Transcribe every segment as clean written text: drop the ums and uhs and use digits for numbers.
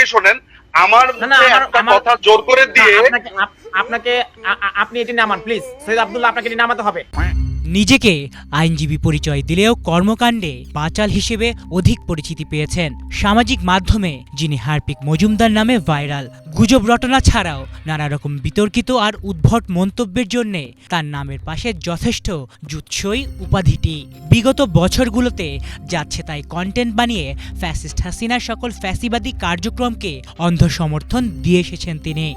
আগে শোনেন, আমার না, না, মুখে একটা কথা জোর করে দিয়ে আপনাকে আপনি এটি নামান প্লিজ। সৈয়দ আব্দুল্লাহ, আপনাকে এটি নামাতে হবে। নিজেকে আইনজীবী পরিচয় দিলেও কর্মকাণ্ডে বাচাল হিসেবে অধিক পরিচিতি পেয়েছেন সামাজিক মাধ্যমে, যিনি হার্পিক মজুমদার নামে ভাইরাল। গুজব রটনা ছাড়াও নানা রকম বিতর্কিত আর উদ্ভট মন্তব্যের জন্যে তার নামের পাশে যথেষ্ট জুৎসই উপাধিটি। বিগত বছরগুলোতে যাচ্ছে তাই কন্টেন্ট বানিয়ে ফ্যাসিস্ট হাসিনার সকল ফ্যাসিবাদী কার্যক্রমকে অন্ধ সমর্থন দিয়ে এসেছেন তিনি।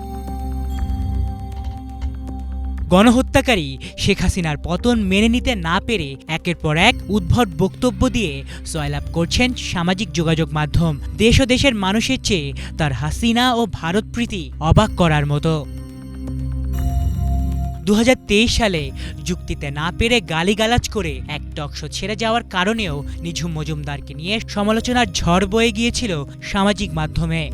গণহত্যাকারী শেখ হাসিনার পতন মেনে নিতে না পেরে একের পর এক উদ্ভট বক্তব্য দিয়ে জয়লাভ করছেন সামাজিক যোগাযোগ মাধ্যম। দেশ ও দেশের মানুষের চেয়ে তার হাসিনা ও ভারতপ্রীতি অবাক করার মতো। 2023 সালে যুক্তিতে না পেরে গালিগালাজ করে এক টকশো ছেড়ে যাওয়ার কারণেও নিঝুম মজুমদারকে নিয়ে সমালোচনার ঝড় বয়ে গিয়েছিল সামাজিক মাধ্যমে।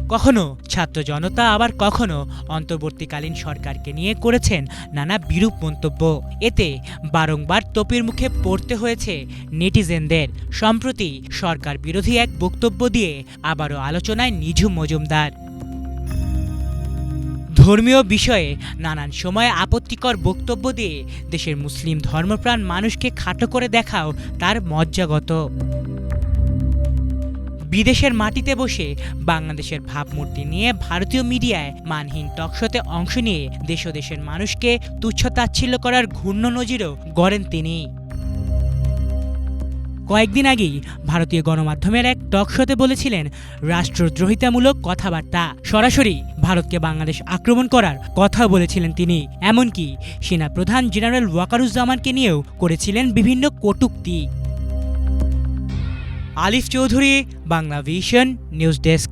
কখনো ছাত্র জনতা, আবার কখনো অন্তর্বর্তীকালীন সরকারকে নিয়ে করেছেন নানা বিরূপ মন্তব্য। এতে বারংবার তোপের মুখে পড়তে হয়েছে নেটিজেনদের। সম্প্রতি সরকার বিরোধী এক বক্তব্য দিয়ে আবারও আলোচনায় নিঝুম মজুমদার। ধর্মীয় বিষয়ে নানান সময়ে আপত্তিকর বক্তব্য দিয়ে দেশের মুসলিম ধর্মপ্রাণ মানুষকে খাটো করে দেখাও তার মজ্জাগত। বিদেশের মাটিতে বসে বাংলাদেশের ভাবমূর্তি নিয়ে ভারতীয় মিডিয়ায় মানহীন টকশোতে অংশ নিয়ে দেশ ও দেশের মানুষকে তুচ্ছ-তাচ্ছিল্য করার ঘূর্ণ নজিরও গড়েন তিনি। কয়েকদিন আগেই ভারতীয় গণমাধ্যমের এক টকশোতে বলেছিলেন রাষ্ট্রদ্রোহিতামূলক কথাবার্তা। সরাসরি ভারতকে বাংলাদেশ আক্রমণ করার কথা বলেছিলেন তিনি। এমনকি সেনাপ্রধান জেনারেল ওয়াকারুজ্জামানকে নিয়েও করেছিলেন বিভিন্ন কটূক্তি। আলিফ Chowdhury, Bangla vision news desk.